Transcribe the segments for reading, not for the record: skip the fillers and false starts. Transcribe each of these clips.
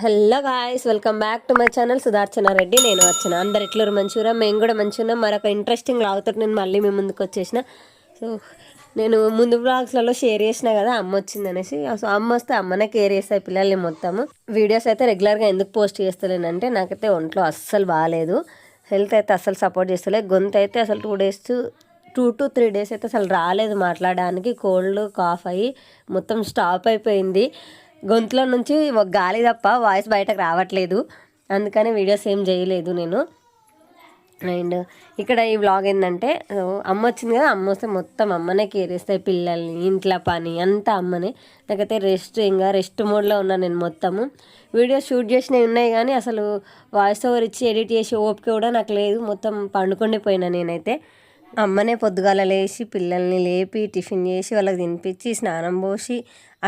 Hello guys, welcome back to my channel Sudharchana Reddy. నేను వచ్చిన అందరు ఎట్లూరు మంచిగా, మేము కూడా మంచిగా. మరొక ఇంట్రెస్టింగ్ లాగుతారు నేను మళ్ళీ మీ ముందుకు వచ్చేసిన. సో నేను ముందు బ్లాగ్స్లలో షేర్ చేసిన కదా అమ్మ వచ్చిందనేసి. సో అమ్మ వస్తే అమ్మనే కేర్ చేస్తాయి పిల్లల్ని మొత్తము. వీడియోస్ అయితే రెగ్యులర్గా ఎందుకు పోస్ట్ చేస్తలేనంటే నాకైతే ఒంట్లో అస్సలు బాగాలేదు. హెల్త్ అయితే అస్సలు సపోర్ట్ చేస్తలేదు. గొంతు అయితే అసలు 2 to 3 days అయితే అసలు రాలేదు మాట్లాడడానికి. కోల్డ్ కాఫ్ అయ్యి మొత్తం స్టాప్ అయిపోయింది. గొంతులో నుంచి ఒక గాలి తప్ప వాయిస్ బయటకు రావట్లేదు. అందుకని వీడియోస్ ఏం చేయలేదు నేను. అండ్ ఇక్కడ ఈ వ్లాగ్ ఏంటంటే, అమ్మ వచ్చింది కదా, అమ్మ వస్తే మొత్తం అమ్మనే కేర్ చేస్తాయి పిల్లల్ని, ఇంట్లో పని అంతా అమ్మనే. నాకైతే రెస్ట్ మోడ్లో ఉన్నాను నేను మొత్తము. వీడియోస్ షూట్ చేసినవి ఉన్నాయి కానీ అసలు వాయిస్ ఓవర్ ఇచ్చి ఎడిట్ చేసి ఓపిక కూడా నాకు లేదు. మొత్తం పండుకుండిపోయినా నేనైతే. అమ్మనే పొద్దుగాల లేచి పిల్లల్ని లేపి టిఫిన్ చేసి వాళ్ళకి తినిపించి స్నానం పోసి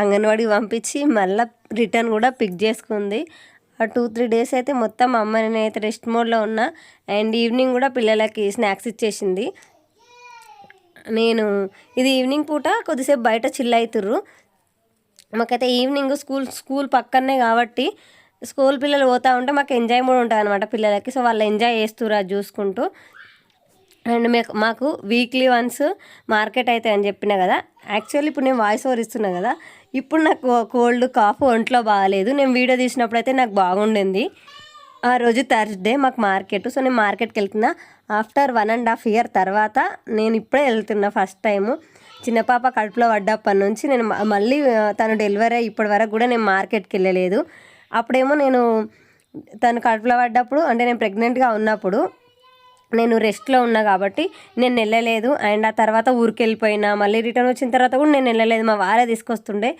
అంగన్వాడికి పంపించి మళ్ళీ రిటర్న్ కూడా పిక్ చేసుకుంది. ఆ 2-3 days అయితే మొత్తం అమ్మ నేనైతే రెస్ట్ మోడ్లో ఉన్నా. అండ్ ఈవినింగ్ కూడా పిల్లలకి స్నాక్స్ ఇచ్చేసింది. ఇది ఈవినింగ్ పూట కొద్దిసేపు బయట చిల్ అవుతుర్రు. మాకైతే ఈవినింగ్ స్కూల్ పక్కనే కాబట్టి స్కూల్ పిల్లలు పోతూ ఉంటే మాకు ఎంజాయ్ కూడా ఉంటుంది అనమాట పిల్లలకి. సో వాళ్ళు ఎంజాయ్ చేస్తుర్రు అది చూసుకుంటూ. అండ్ మాకు వీక్లీ వన్స్ మార్కెట్ అయితే అని చెప్పిన కదా. యాక్చువల్లీ ఇప్పుడు నేను వాయిస్ ఓవర్ ఇస్తున్నా కదా, ఇప్పుడు నాకు కోల్డ్ కాఫ్ ఒంట్లో బాగాలేదు. నేను వీడియో తీసినప్పుడు అయితే నాకు బాగుండింది. ఆ రోజు థర్స్డే మాకు మార్కెట్. సో నేను మార్కెట్కి వెళ్తున్నా. ఆఫ్టర్ 1.5 year తర్వాత నేను ఇప్పుడే వెళ్తున్నా ఫస్ట్ టైము. చిన్న పాప కడుపులో పడ్డప్పటి నుంచి నేను మళ్ళీ తను డెలివరీ ఇప్పటి వరకు కూడా నేను మార్కెట్కి వెళ్ళలేదు. అప్పుడేమో తను కడుపులో పడ్డప్పుడు అంటే నేను ప్రెగ్నెంట్గా ఉన్నప్పుడు నేను రెస్ట్లో ఉన్నా కాబట్టి నేను వెళ్ళలేదు. అండ్ ఆ తర్వాత ఊరికి వెళ్ళిపోయినా, మళ్ళీ రిటర్న్ వచ్చిన తర్వాత కూడా నేను వెళ్ళలేదు. మా వారే తీసుకొస్తుండే.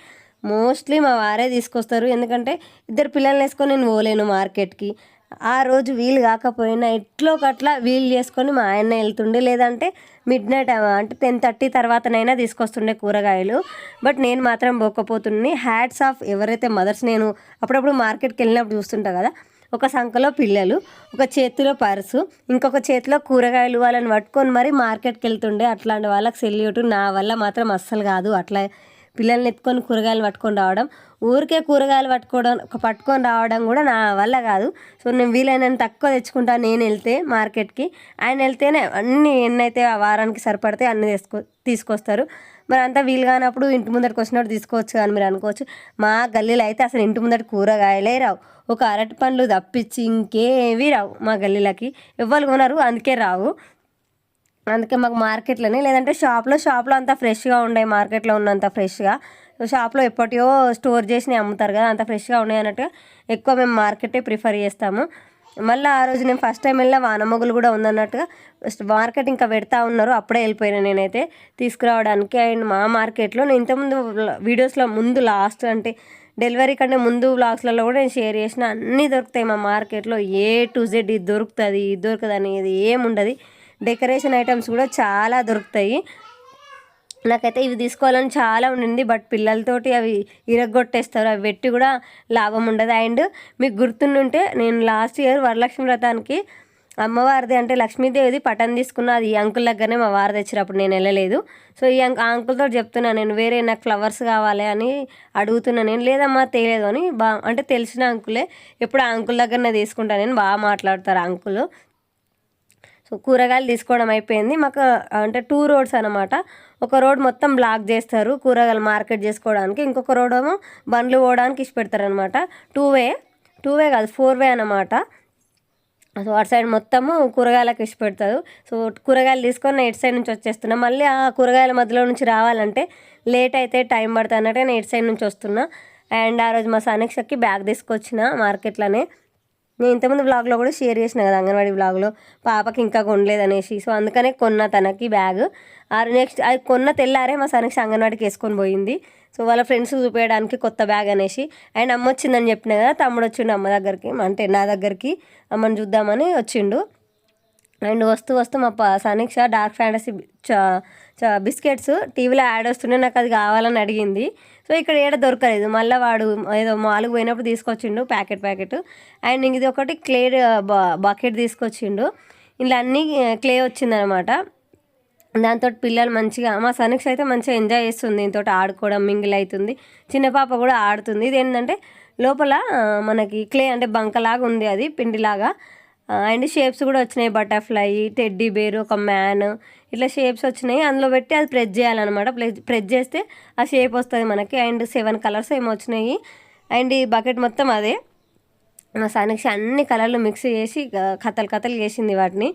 మోస్ట్లీ మా వారే తీసుకొస్తారు, ఎందుకంటే ఇద్దరు పిల్లల్ని వేసుకొని నేను పోలేను మార్కెట్కి. ఆ రోజు వీలు కాకపోయినా ఎట్లోకట్లా వీలు చేసుకొని మా ఆయన వెళ్తుండే, లేదంటే మిడ్నైట్ అంటే 10:30 తర్వాతనైనా తీసుకొస్తుండే కూరగాయలు. బట్ నేను మాత్రం పోకపోతుండే. హ్యాట్స్ ఆఫ్ ఎవరైతే మదర్స్. నేను అప్పుడప్పుడు మార్కెట్కి వెళ్ళినప్పుడు చూస్తుంటా కదా, ఒక సంఖలో పిల్లలు, ఒక చేతిలో పర్సు, ఇంకొక చేతిలో కూరగాయలు, వాళ్ళని పట్టుకొని మరీ మార్కెట్కి వెళ్తుండే. అట్లాంటి వాళ్ళకి సెల్యూట్. నా వల్ల మాత్రం అస్సలు కాదు అట్లా పిల్లల్ని ఎత్తుకొని కూరగాయలు పట్టుకొని రావడం. ఊరికే కూరగాయలు పట్టుకొని రావడం కూడా నా వల్ల కాదు. సో నేను వీలైనంత తక్కువ తెచ్చుకుంటాను నేను వెళ్తే మార్కెట్కి. ఆయన వెళ్తేనే అన్నీ ఎన్నైతే ఆ వారానికి సరిపడితే అన్నీ తీసుకొస్తారు. మరి అంతా వీలు కానప్పుడు ఇంటి ముందరికి వచ్చినప్పుడు తీసుకోవచ్చు అని మీరు అనుకోవచ్చు. మా గల్లీలో అయితే అసలు ఇంటి ముందర కూరగాయలే రావు. ఒక అరటి పండ్లు తప్పించి ఇంకేవి రావు మా గల్లీలకి. ఎవ్వరు కొనరు, అందుకే రావు. అందుకే మాకు మార్కెట్లోనే, లేదంటే షాప్లో అంత ఫ్రెష్గా ఉండే, మార్కెట్లో ఉన్నంత ఫ్రెష్గా. షాప్లో ఎప్పటియో స్టోర్ చేసి అమ్ముతారు కదా, అంత ఫ్రెష్గా ఉన్నాయి అన్నట్టుగా ఎక్కువ మేము మార్కెటే ప్రిఫర్ చేస్తాము. మళ్ళీ ఆ రోజు నేను ఫస్ట్ టైం వెళ్ళిన వానమొగులు కూడా ఉందన్నట్టుగా మార్కెట్ ఇంకా పెడతా ఉన్నారు. అప్పుడే వెళ్ళిపోయినా నేనైతే తీసుకురావడానికి. అండ్ మా మార్కెట్లో నేను ఇంతకుముందు వీడియోస్లో ముందు లాస్ట్ అంటే డెలివరీ కంటే ముందు వ్లాగ్స్లలో కూడా నేను షేర్ చేసిన అన్నీ దొరుకుతాయి మా మార్కెట్లో. A to Z ఇది దొరుకుతుంది, ఇది దొరకదు అనేది ఏముండదు. డెకరేషన్ ఐటమ్స్ కూడా చాలా దొరుకుతాయి. నాకైతే ఇవి తీసుకోవాలని చాలా ఉండింది, బట్ పిల్లలతోటి అవి ఇరగొట్టేస్తారు. అవి పెట్టి కూడా లాభం ఉండదు. అండ్ మీకు గుర్తుండుంటే నేను లాస్ట్ ఇయర్ వరలక్ష్మి వ్రతానికి అమ్మవారిది అంటే లక్ష్మీదేవిది పటం తీసుకున్న. అది ఈ అంకుల్ దగ్గరనే మా వారు తెచ్చినప్పుడు నేను వెళ్ళలేదు. సో ఆ అంకుల్తో చెప్తున్నా నేను, వేరే నాకు ఫ్లవర్స్ కావాలి అని అడుగుతున్నా నేను. లేదమ్మా తేలేదు అని అంటే తెలిసిన అంకులే, ఎప్పుడు ఆ అంకుల్ దగ్గరనే తీసుకుంటాను నేను. బాగా మాట్లాడతారు ఆ అంకుల్. సో కూరగాయలు తీసుకోవడం అయిపోయింది. మాకు అంటే 2 roads అనమాట. ఒక రోడ్ మొత్తం బ్లాక్ చేస్తారు కూరగాయలు మార్కెట్ చేసుకోవడానికి, ఇంకొక రోడ్ ఏమో బండ్లు పోవడానికి ఇష్టపెడతారనమాట. 2 way కాదు 4 way అనమాట. సో అటు సైడ్ మొత్తము కూరగాయలకు ఇష్టపెడతారు. సో కూరగాయలు తీసుకొని ఇటు సైడ్ నుంచి వచ్చేస్తున్నా. మళ్ళీ ఆ కూరగాయల మధ్యలో నుంచి రావాలంటే లేట్ అయితే టైం పడుతుంది అన్నట్టు నేను ఇటు సైడ్ నుంచి వస్తున్నా. అండ్ ఆ రోజు మా సనీక్షకి బ్యాగ్ తీసుకొచ్చిన మార్కెట్లోనే. నేను ఇంతకుముందు వ్లాగ్లో కూడా షేర్ చేసిన కదా, అంగన్వాడీ వ్లాగ్లో, పాపకి ఇంకా కొనలేదనేసి. సో అందుకనే కొన్న తనకి బ్యాగ్. నెక్స్ట్ అది కొన్న తెల్లారే మా సనీక్ష అంగన్వాడికి వేసుకొని పోయింది. సో వాళ్ళ ఫ్రెండ్స్ చూపించడానికి కొత్త బ్యాగ్ అనేసి. అండ్ అమ్మ వచ్చిందని చెప్పిన కదా, తమ్ముడు వచ్చిండు అమ్మ దగ్గరికి, అంటే నా దగ్గరికి అమ్మని చూద్దామని వచ్చిండు. అండ్ వస్తూ మా సనీక్ష డార్క్ ఫ్యాంటసీ బిస్కెట్స్ టీవీలో యాడ్ వస్తుండే, నాకు అది కావాలని అడిగింది. సో ఇక్కడ ఏడ దొరకలేదు. మళ్ళీ వాడు ఏదో మాల్కి పోయినప్పుడు తీసుకొచ్చిండు ప్యాకెట్. అండ్ ఇది ఒకటి క్లే బకెట్ తీసుకొచ్చిండు. ఇలా అన్నీ క్లే వచ్చిందనమాట. దాంతో పిల్లలు మంచిగా, మా సనీక్ష అయితే మంచిగా ఎంజాయ్ చేస్తుంది దీంతో ఆడుకోవడం, మింగిల్ అవుతుంది. చిన్న పాప కూడా ఆడుతుంది. ఇది ఏంటంటే లోపల మనకి క్లే అంటే బంకలాగా ఉంది, అది పిండిలాగా. అండ్ షేప్స్ కూడా వచ్చినాయి, బటర్ఫ్లై, టెడ్డీ బేర్, ఒక మ్యాన్, ఇట్లా షేప్స్ వచ్చినాయి. అందులో పెట్టి అది ప్రెస్ చేయాలన్నమాట. ప్రెస్ చేస్తే ఆ షేప్ వస్తుంది మనకి. అండ్ 7 కలర్స్ ఏమో వచ్చినాయి. అండ్ ఈ బకెట్ మొత్తం అదే. మా సానిక్షి అన్ని కలర్లు మిక్స్ చేసి కథలు చేసింది వాటిని.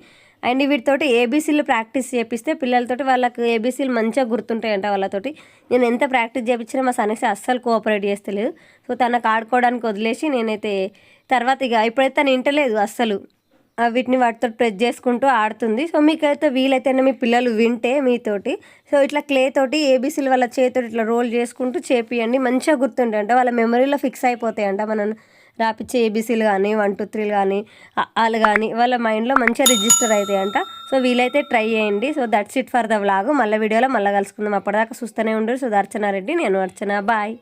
అండ్ వీటితోటి ఏబీసీలు ప్రాక్టీస్ చేపిస్తే పిల్లలతోటి వాళ్ళకి ఏబీసీలు మంచిగా గుర్తుంటాయంట వాళ్ళతోటి. నేను ఎంత ప్రాక్టీస్ చేయించినా మా సానిక్షి అస్సలు కోఆపరేట్ చేస్తలేదు. సో తనకు ఆడుకోవడానికి వదిలేసి నేనైతే తర్వాత ఇప్పుడైతే తను వింటలేదు అస్సలు. వాటితో ప్రెస్ చేసుకుంటూ ఆడుతుంది. సో మీకైతే వీలైతేనే మీ పిల్లలు వింటే మీతోటి, సో ఇట్లా క్లే తోటి ఏబీసీలు వాళ్ళ చేతితోటి ఇట్లా రోల్ చేసుకుంటూ చేపియండి, మంచిగా గుర్తుంటాయంట, వాళ్ళ మెమరీలో ఫిక్స్ అయిపోతాయంట. మనం రాపిచ్చే ఏబీసీలు కానీ 1 2 3 కానీ వాళ్ళు కానీ వాళ్ళ మైండ్లో మంచిగా రిజిస్టర్ అవుతాయంట. సో వీలైతే ట్రై చేయండి. So that's it for the vlog. మళ్ళీ వీడియోలో మళ్ళీ కలుసుకుందాం. అప్పటిదాకా చూస్తూనే ఉండరు. సో అర్చన రెడ్డి, నేను అర్చన, బాయ్.